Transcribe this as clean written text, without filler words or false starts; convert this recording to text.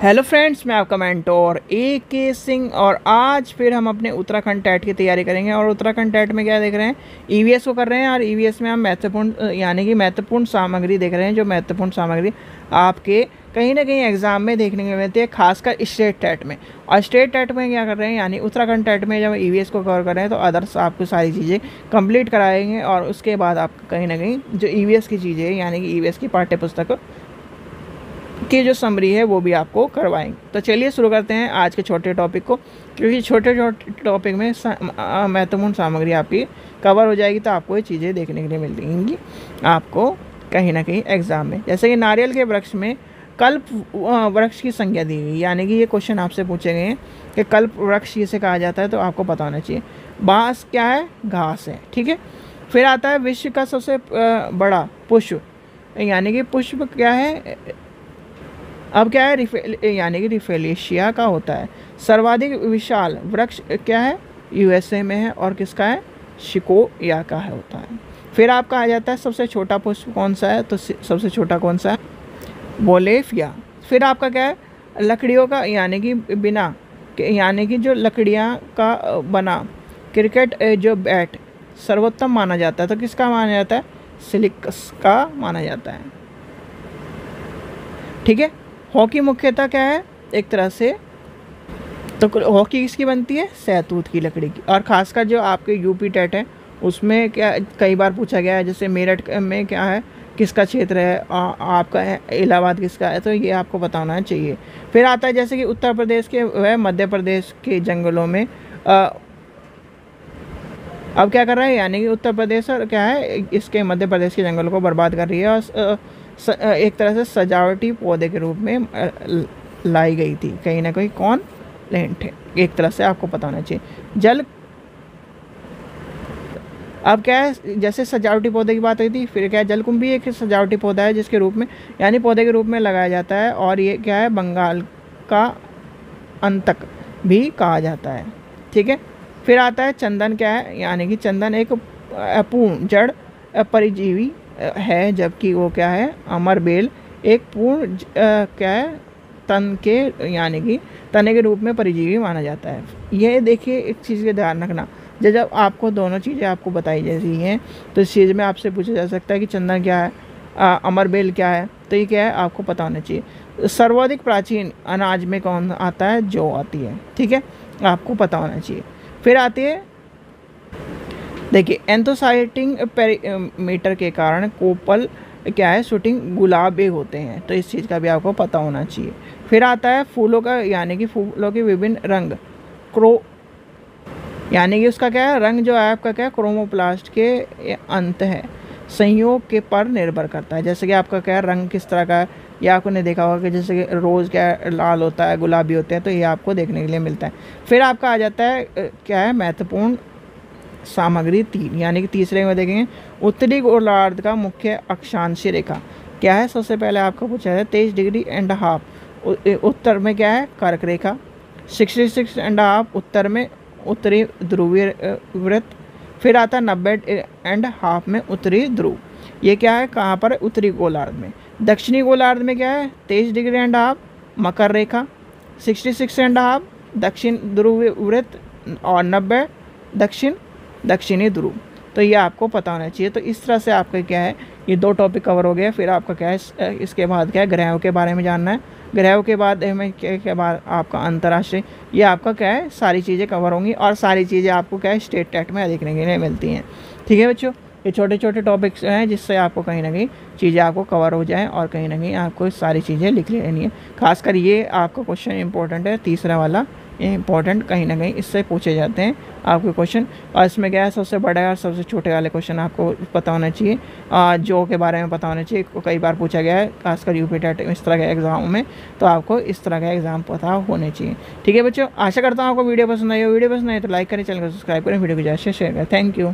Hello friends, मैं आपका mentor AK Singh और आज फिर हम अपने उत्तराखंड टेट की तैयारी करेंगे। और उत्तराखंड टेट में क्या देख रहे हैं, EVS को कर रहे हैं। और EVS में हम महत्वपूर्ण सामग्री देख रहे हैं, जो महत्वपूर्ण सामग्री आपके कहीं ना कहीं एग्जाम में देखने को मिलती है, खासकर स्टेट टेट में। और स्टेट टेट में क्या कर रहे हैं, यानी उत्तराखंड टेट में जब EVS को कवर कर रहे हैं तो अदर्स आपको सारी चीज़ें कंप्लीट कराएंगे। और उसके बाद आप कहीं ना कहीं जो EVS की चीज़ें यानी कि EVS की पाठ्य पुस्तक की जो समरी है वो भी आपको करवाएंगे। तो चलिए शुरू करते हैं आज के छोटे टॉपिक को, क्योंकि छोटे छोटे टॉपिक में महत्वपूर्ण सामग्री आपकी कवर हो जाएगी, तो आपको ये चीज़ें देखने के लिए मिलेंगी आपको कहीं ना कहीं एग्जाम में। जैसे कि नारियल के वृक्ष में कल्प वृक्ष की संज्ञा दी गई, यानी कि ये क्वेश्चन आपसे पूछे गए हैं कि कल्प वृक्ष किसे कहा जाता है, तो आपको पता होना चाहिए। बाँस क्या है, घास है, ठीक है। फिर आता है विश्व का सबसे बड़ा पुष्प, यानी कि पुष्प क्या है, अब क्या है, यानी कि रिफेलेशिया का होता है। सर्वाधिक विशाल वृक्ष क्या है, USA में है, और किसका है, शिकोया का है होता है। फिर आपका आ जाता है सबसे छोटा पुष्प कौन सा है, तो सबसे छोटा कौन सा है, बोलेफिया। फिर आपका क्या है, लकड़ियों का यानी कि बिना यानी कि जो लकड़ियाँ का बना क्रिकेट जो बैट सर्वोत्तम माना जाता है, तो किसका माना जाता है, सिलिकस का माना जाता है, ठीक है। हॉकी मुख्यतः क्या है, एक तरह से तो हॉकी किसकी बनती है, सहतूत की लकड़ी की। और खासकर जो आपके UP टेट है उसमें क्या कई बार पूछा गया है, जैसे मेरठ में क्या है, किसका क्षेत्र है, आपका इलाहाबाद किसका है, तो ये आपको पता होना चाहिए। फिर आता है जैसे कि उत्तर प्रदेश के वह मध्य प्रदेश के जंगलों में अब क्या कर रहा है, यानी कि उत्तर प्रदेश और क्या है, इसके मध्य प्रदेश के जंगलों को बर्बाद कर रही है और एक तरह से सजावटी पौधे के रूप में लाई गई थी कहीं ना कहीं, कौन, प्लेंट है, एक तरह से आपको पता होना चाहिए। जल अब क्या है, जैसे सजावटी पौधे की बात हुई थी, फिर क्या है, जलकुंभी भी एक सजावटी पौधा है जिसके रूप में यानी पौधे के रूप में लगाया जाता है, और ये क्या है, बंगाल का अंतक भी कहा जाता है, ठीक है। फिर आता है चंदन क्या है, यानी कि चंदन एक अपूर्ण जड़ परिजीवी है, जबकि वो क्या है, अमर बेल एक पूर्ण क्या है, तन के यानी कि तने के रूप में परिजीवी माना जाता है। ये देखिए एक चीज़ का ध्यान रखना, जब आपको दोनों चीज़ें आपको बताई जैसी हैं, तो इस चीज़ में आपसे पूछा जा सकता है कि चंदन क्या है, अमर बेल क्या है, तो ये क्या है, आपको पता होना चाहिए। सर्वाधिक प्राचीन अनाज में कौन आता है, जौ आती है, ठीक है, आपको पता होना चाहिए। फिर आती है, देखिए एंथोसाइटिंग पैरामीटर के कारण कोपल क्या है, शूटिंग गुलाबी होते हैं, तो इस चीज़ का भी आपको पता होना चाहिए। फिर आता है फूलों का, यानी कि फूलों के विभिन्न रंग, यानी कि उसका क्या है, रंग जो है आपका क्या है, क्रोमोप्लास्ट के अंत है, संयोग के पर निर्भर करता है। जैसे कि आपका क्या है, रंग किस तरह का है, ये आपने देखा होगा कि जैसे कि रोज़ क्या है, लाल होता है, गुलाबी होते हैं, तो ये आपको देखने के लिए मिलता है। फिर आपका आ जाता है क्या है, महत्वपूर्ण सामग्री 3, यानी कि तीसरे में देखेंगे उत्तरी गोलार्ध का मुख्य अक्षांशीय रेखा क्या है। सबसे पहले आपको पूछा है 23.5 उत्तर में क्या है, कर्क रेखा, 66.5 उत्तर में उत्तरी ध्रुवीय वृत्त। फिर आता है 90.5 में उत्तरी ध्रुव, ये क्या है, कहाँ पर, उत्तरी गोलार्ध में। दक्षिणी गोलार्ध में क्या है, 23.5 मकर रेखा, 66.5 दक्षिण ध्रुवीय वृत्त, और 90 दक्षिणी ध्रुव, तो ये आपको पता होना चाहिए। तो इस तरह से आपका क्या है, ये 2 टॉपिक कवर हो गए। फिर आपका क्या है, इसके बाद क्या है, ग्रहों के बारे में जानना है। ग्रहों के बाद में क्या बाद आपका अंतर्राष्ट्रीय, ये आपका क्या है, सारी चीज़ें कवर होंगी, और सारी चीज़ें आपको क्या है, स्टेट टेट में देखने के लिए मिलती हैं, ठीक है बच्चों। ये छोटे छोटे टॉपिक्स हैं जिससे आपको कहीं ना कहीं चीज़ें आपको कवर हो जाएं, और कहीं ना कहीं आपको सारी चीज़ें लिख लेनी है। खासकर ये आपका क्वेश्चन इंपॉर्टेंट है, तीसरा वाला इंपॉर्टेंट, कहीं ना कहीं इससे पूछे जाते हैं आपके क्वेश्चन। और इसमें क्या है, सबसे बड़ा और सबसे छोटे वाले क्वेश्चन आपको पता होना चाहिए, जो के बारे में पता होना चाहिए, कई बार पूछा गया है, खासकर UP टेट इस तरह के एग्जाम में, तो आपको इस तरह का एग्जाम पता होने चाहिए, ठीक है बच्चों। आशा करता हूँ आपको वीडियो पसंद आई हो। वीडियो पसंद आई तो लाइक करें, चैनल को सब्सक्राइब करें, वीडियो को ज़्यादा से शेयर करें। Thank you.